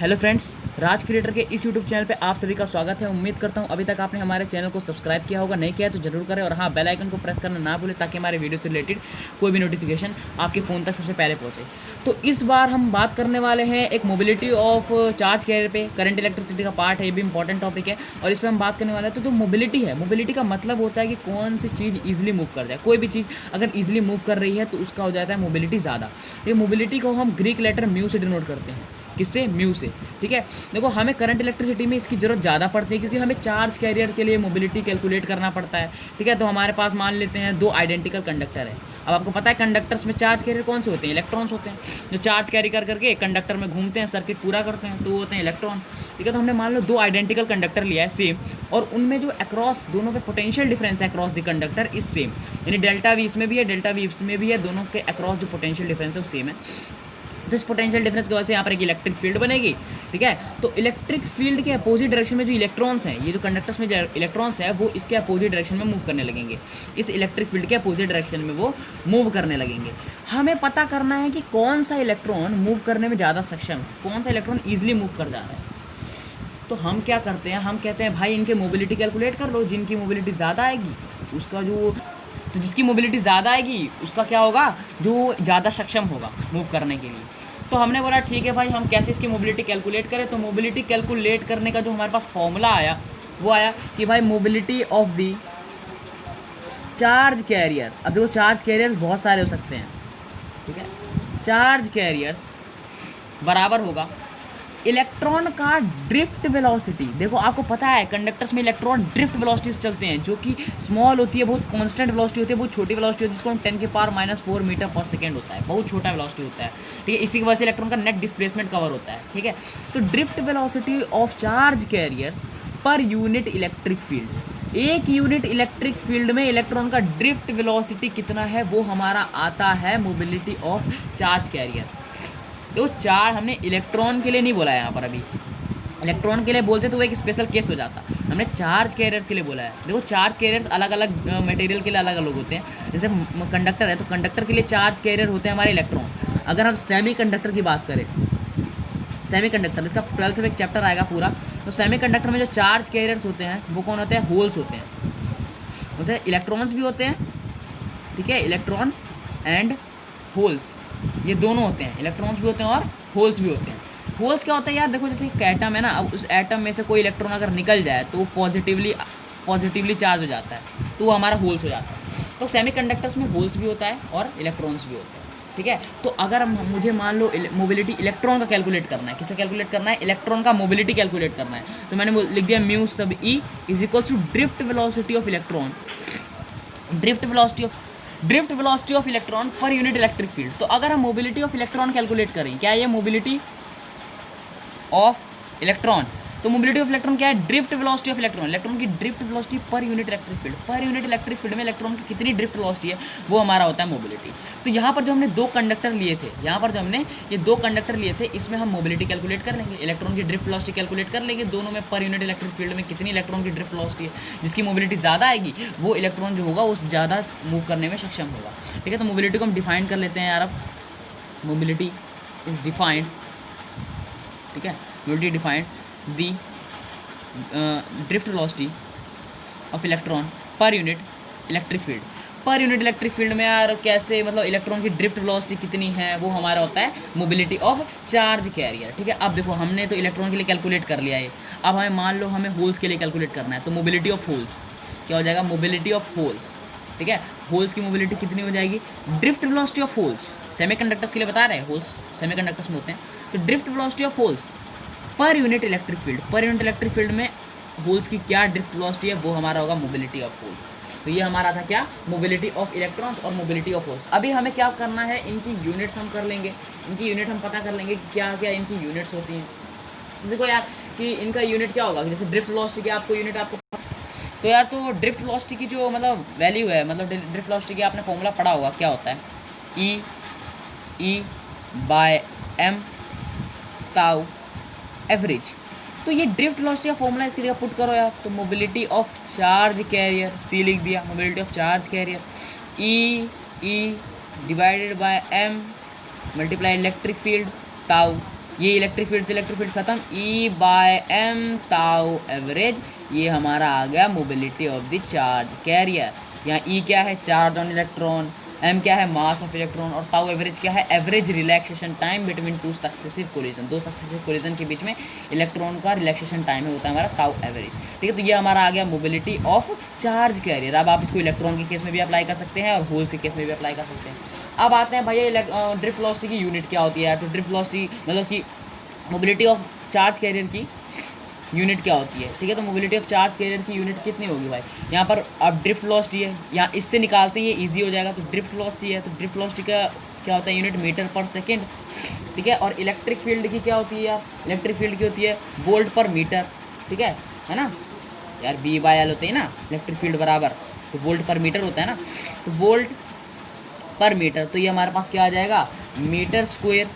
Hello friends, राज creator के इस YouTube channel पे आप सभी का स्वागत है। उम्मीद करता हूँ अभी तक आपने हमारे चैनल को सब्सक्राइब किया होगा। नहीं किया है तो जरूर करें और हाँ, बेल आइकन को प्रेस करना ना भूलें ताकि हमारे वीडियो से रिलेटेड कोई भी नोटिफिकेशन आपके फ़ोन तक सबसे पहले पहुँचे। तो इस बार हम बात करने वाले हैं एक मोबिलिटी ऑफ चार्ज कैरियर पे। करंट इलेक्ट्रिसिटी का पार्ट है, ये भी इंपॉर्टेंट टॉपिक है और इस पर हम बात करने वाले हैं। तो जो मोबिलिटी है, मोबिलिटी का मतलब होता है कि कौन सी चीज़ ईजिली मूव कर जाए। कोई भी चीज़ अगर ईजिली मूव कर रही है तो उसका हो जाता है मोबिलिटी ज़्यादा। ये मोबिलिटी को हम ग्रीक लेटर म्यू से डिनोट करते हैं। किससे? म्यू से। ठीक है, देखो हमें करंट इलेक्ट्रिसिटी में इसकी ज़रूरत ज़्यादा पड़ती है क्योंकि हमें चार्ज कैरियर के लिए मोबिलिटी कैलकुलेट करना पड़ता है। ठीक है, तो हमारे पास मान लेते हैं दो आइडेंटिकल कंडक्टर है। अब आपको पता है कंडक्टर्स में चार्ज कैरियर कौन से होते हैं? इलेक्ट्रॉन्स होते हैं, जो चार्ज कैरी कर करके कंडक्टर में घूमते हैं, सर्किट पूरा करते हैं, तो वो होते हैं इलेक्ट्रॉन। ठीक है, तो हमने मान लो दो आइडेंटिकल कंडक्टर लिया है सेम, और उनमें जो अक्रॉस दोनों पे पोटेंशियल डिफरेंस है across the conductor is same. यानी डेल्टा वी इसमें भी है, डेल्टा वी इसमें भी है, दोनों के अक्रॉस जो पोटेंशियल डिफरेंस है वो सेम है। तो इस पोटेंशियल डिफरेंस की वजह से यहाँ पर एक इलेक्ट्रिक फील्ड बनेगी। ठीक है, तो इलेक्ट्रिक फील्ड के अपोजिट डायरेक्शन में जो इलेक्ट्रॉन्स हैं, ये जो कंडक्टर्स में जो इलेक्ट्रॉन्स है वो इसके अपोजिट डायरेक्शन में मूव करने लगेंगे। इस इलेक्ट्रिक फील्ड के अपोजिट डायरेक्शन में वो मूव करने लगेंगे। हमें पता करना है कि कौन सा इलेक्ट्रॉन मूव करने में ज़्यादा सक्षम है, कौन सा इलेक्ट्रॉन ईजिली मूव कर जा रहा है। तो हम क्या करते हैं, हम कहते हैं भाई इनके मोबिलिटी कैलकुलेट कर लो। जिनकी मोबिलिटी ज़्यादा आएगी उसका जो, तो जिसकी मोबिलिटी ज़्यादा आएगी उसका क्या होगा, जो ज़्यादा सक्षम होगा मूव करने के लिए। तो हमने बोला ठीक है भाई, हम कैसे इसकी मोबिलिटी कैलकुलेट करें। तो मोबिलिटी कैलकुलेट करने का जो हमारे पास फॉर्मूला आया वो आया कि भाई mobility of the charge carrier. अब देखो चार्ज कैरियर्स बहुत सारे हो सकते हैं। ठीक है, चार्ज कैरियर्स बराबर होगा इलेक्ट्रॉन का ड्रिफ्ट वेलोसिटी। देखो आपको पता है कंडक्टर्स में इलेक्ट्रॉन ड्रिफ्ट वेलोसिटी से चलते हैं, जो कि स्मॉल होती है, बहुत कांस्टेंट वेलोसिटी होती है, बहुत छोटी वेलोसिटी होती है, जिसको हम 10 के पावर -4 मीटर पर सेकेंड होता है, बहुत छोटा वेलोसिटी होता है। ठीक है, इसी की वजह से इलेक्ट्रॉन का नेट डिस्प्लेसमेंट कवर होता है। ठीक है, तो drift velocity of charge carriers पर यूनिट इलेक्ट्रिक फील्ड, एक यूनिट इलेक्ट्रिक फील्ड में इलेक्ट्रॉन का ड्रिफ्ट वेलोसिटी कितना है वो हमारा आता है मोबिलिटी ऑफ चार्ज कैरियर। देखो चार हमने इलेक्ट्रॉन के लिए नहीं बोला है यहाँ पर। अभी इलेक्ट्रॉन के लिए बोलते तो वो एक स्पेशल केस हो जाता, हमने चार्ज कैरियर्स के लिए बोला है। देखो चार्ज कैरियर्स अलग अलग मटेरियल के लिए अलग अलग होते हैं। जैसे कंडक्टर है तो कंडक्टर के लिए चार्ज कैरियर होते हैं हमारे इलेक्ट्रॉन। अगर हम सेमी कंडक्टर की बात करें, सेमी कंडक्टर, इसका 12th में एक चैप्टर आएगा पूरा, तो सेमी कंडक्टर में जो चार्ज कैरियर्स होते हैं वो कौन होते हैं? होल्स होते हैं। उनसे इलेक्ट्रॉन्स भी होते हैं। ठीक है, इलेक्ट्रॉन एंड होल्स ये दोनों होते हैं, इलेक्ट्रॉन्स भी होते हैं और होल्स भी होते हैं। होल्स क्या होता है यार, देखो जैसे एक एटम है ना, अब उस एटम में से कोई इलेक्ट्रॉन अगर निकल जाए तो वो पॉजिटिवली चार्ज हो जाता है, तो वो हमारा होल्स हो जाता है। तो सेमीकंडक्टर्स में होल्स भी होता है और इलेक्ट्रॉन्स भी होते हैं। ठीक है, तो अगर मुझे मान लो मोबिलिटी इलेक्ट्रॉन का कैलकुलेट करना है, किसे कैलकुलेट करना है? इलेक्ट्रॉन का मोबिलिटी कैलकुलेट करना है, तो मैंने लिख दिया mu sub E is equals to drift velocity of electron, drift velocity of electron per unit electric field. तो अगर हम मोबिलिटी ऑफ इलेक्ट्रॉन कैलकुलेट करें, क्या ये मोबिलिटी ऑफ इलेक्ट्रॉन, तो मोबिलिटी ऑफ इलेक्ट्रॉन क्या है? Drift velocity of electron, electron की drift velocity per unit electric field. Per unit electric field में इलेक्ट्रॉन की कितनी ड्रिफ्ट वेलोसिटी है वो हमारा होता है मोबिलिटी। तो यहाँ पर जो हमने दो कंडक्टर लिए थे, यहाँ पर जो हमने ये दो कंडक्टर लिए थे, इसमें हम मोबिलिटी कैलकुलेट कर लेंगे, इलेक्ट्रॉन की ड्रिफ्ट वेलोसिटी कैलकुलेट कर लेंगे, दोनों में पर यूनिट इलेक्ट्रिक फील्ड में कितनी इलेक्ट्रॉन की ड्रिफ्ट वेलोसिटी है। जिसकी मोबिलिटी ज़्यादा आएगी वो इलेक्ट्रॉन जो होगा उस ज़्यादा मूव करने में सक्षम होगा। ठीक है, तो मोबिलिटी को हम डिफाइन कर लेते हैं यार। अब मोबिलिटी इज डिफाइंड, ठीक है, mobility defined the drift velocity of electron per unit electric field. Per unit electric field में यार कैसे, मतलब इलेक्ट्रॉन की ड्रिफ्ट वेलोसिटी कितनी है वो हमारा होता है मोबिलिटी ऑफ चार्ज कैरियर। ठीक है, अब देखो हमने तो इलेक्ट्रॉन के लिए कैलकुलेट कर लिया है, अब हमें मान लो हमें होल्स के लिए कैलकुलेट करना है। तो मोबिलिटी ऑफ होल्स क्या हो जाएगा? Mobility of holes. ठीक है, होल्स की मोबिलिटी कितनी हो जाएगी? Drift velocity of holes, semiconductors के लिए बता रहे हैं, होल्स सेमीकंडक्टर्स में होते हैं, तो ड्रिफ्ट वेलोसिटी ऑफ होल्स पर unit electric field, per unit electric field में होल्स की क्या ड्रिफ्ट वेलोसिटी है वो हमारा होगा मोबिलिटी ऑफ होल्स। तो ये हमारा था क्या? मोबिलिटी ऑफ इलेक्ट्रॉन्स और मोबिलिटी ऑफ होल्स। अभी हमें क्या करना है, इनकी यूनिट्स हम कर लेंगे, इनकी यूनिट हम पता कर लेंगे कि क्या क्या इनकी यूनिट्स होती हैं। देखो यार कि इनका यूनिट क्या होगा, जैसे ड्रिफ्ट वेलोसिटी की आपको यूनिट आपको, तो यार तो ड्रिफ्ट वेलोसिटी की जो मतलब वैल्यू है, मतलब ड्रिफ्ट वेलोसिटी की आपने फॉर्मूला पढ़ा होगा, क्या होता है? E by M tau average. तो ये ड्रिफ्ट वेलोसिटी का फॉर्मूला इसकी जगह पुट करो यार, तो मोबिलिटी ऑफ चार्ज कैरियर, सी लिख दिया, mobility of charge carrier E divided by M multiply electric field tau, ये इलेक्ट्रिक फील्ड से इलेक्ट्रिक फील्ड खत्म, E/m ताऊ एवरेज, ये हमारा आ गया mobility of the charge carrier. यहाँ E क्या है, चार्ज ऑन इलेक्ट्रॉन, M क्या है, मास ऑफ इलेक्ट्रॉन, और ताऊ एवरेज क्या है, average relaxation time between two successive collision, दो सक्सेसिव कोलिजन के बीच में इलेक्ट्रॉन का रिलैक्सेशन टाइम होता है हमारा ताऊ एवरेज। ठीक है, तो ये हमारा आ गया मोबिलिटी ऑफ चार्ज कैरियर। अब आप इसको इलेक्ट्रॉन के केस में भी अप्लाई कर सकते हैं और होल्स के केस में भी अप्लाई कर सकते हैं। अब आते हैं भैया ड्रिफ्ट वेलोसिटी की यूनिट क्या होती है यार। तो ड्रिफ्ट वेलोसिटी मतलब कि मोबिलिटी ऑफ चार्ज कैरियर की यूनिट क्या होती है। ठीक है, तो मोबिलिटी ऑफ चार्ज कैरियर की यूनिट कितनी होगी भाई। यहाँ पर अब ड्रिफ्ट वेलोसिटी है, यहाँ इससे निकालते हैं, ये ईजी हो जाएगा। तो ड्रिफ्ट वेलोसिटी है, तो ड्रिफ्ट वेलोसिटी का क्या होता है यूनिट, मीटर पर सेकेंड। ठीक है, और इलेक्ट्रिक फील्ड की क्या होती है यार, इलेक्ट्रिक फील्ड की होती है वोल्ट पर मीटर। ठीक है ना यार, B/L होते हैं ना इलेक्ट्रिक फील्ड बराबर, तो वोल्ट पर मीटर होता है ना, तो वोल्ट पर मीटर, तो ये हमारे पास क्या आ जाएगा, मीटर स्क्वायर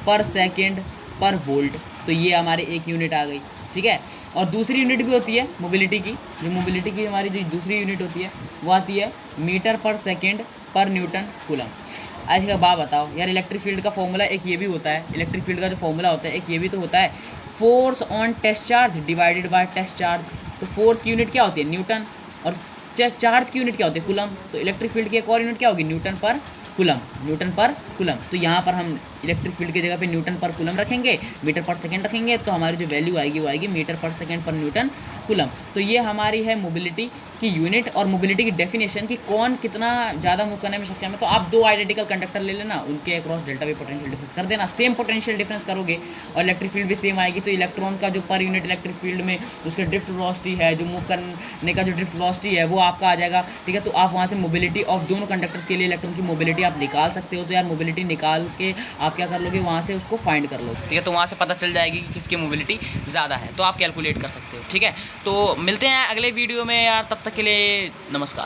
पर सेकेंड पर वोल्ट। तो ये हमारी एक यूनिट आ गई। ठीक है, और दूसरी यूनिट भी होती है मोबिलिटी की, जो मोबिलिटी की हमारी जो दूसरी यूनिट होती है वो आती है मीटर पर सेकेंड पर न्यूटन कूलम। आज का बात बताओ यार, इलेक्ट्रिक फील्ड का फॉर्मूला एक ये भी होता है, इलेक्ट्रिक फील्ड का जो फॉर्मूला होता है एक ये भी तो होता है, force on test charge divided by test charge. तो फोर्स की यूनिट क्या होती है, न्यूटन, और चार्ज की यूनिट क्या होती है, कूलम। तो इलेक्ट्रिक फील्ड की एक और यूनिट क्या होगी, न्यूटन पर कूलम, न्यूटन पर कूलम। तो यहाँ पर हम इलेक्ट्रिक फील्ड की जगह पे न्यूटन पर कूलम रखेंगे, मीटर पर सेकंड रखेंगे, तो हमारी जो वैल्यू आएगी वो आएगी मीटर पर सेकंड पर न्यूटन कूलम। तो ये हमारी है मोबिलिटी की यूनिट और मोबिलिटी की डेफिनेशन कि कौन कितना ज़्यादा मूव करने में सक्षम है। तो आप दो आइडेंटिकल कंडक्टर ले लेना, उनके across delta we potential difference कर देना, सेम पोटेंशियल डिफरेंस करोगे और इलेक्ट्रिक फील्ड भी सेम आएगी। तो इलेक्ट्रॉन का जो पर यूनिट इलेक्ट्रिक फील्ड में उसके ड्रिफ्ट वेलोसिटी है, जो मूव करने का जो ड्रिफ्ट वेलोसिटी है वो आपका आ जाएगा। ठीक है, तो आप वहाँ से मोबिलिटी ऑफ दोनों कंडक्टर्स के लिए इलेक्ट्रॉन की मोबिलिटी आप निकाल सकते हो। तो यार मोबिलिटी निकाल के आप क्या कर लोगे, वहाँ से उसको फाइंड कर लो। ठीक है, तो वहाँ से पता चल जाएगी कि किसकी मोबिलिटी ज़्यादा है, तो आप कैलकुलेट कर सकते हो। ठीक है, तो मिलते हैं अगले वीडियो में यार, तब तक के लिए नमस्कार।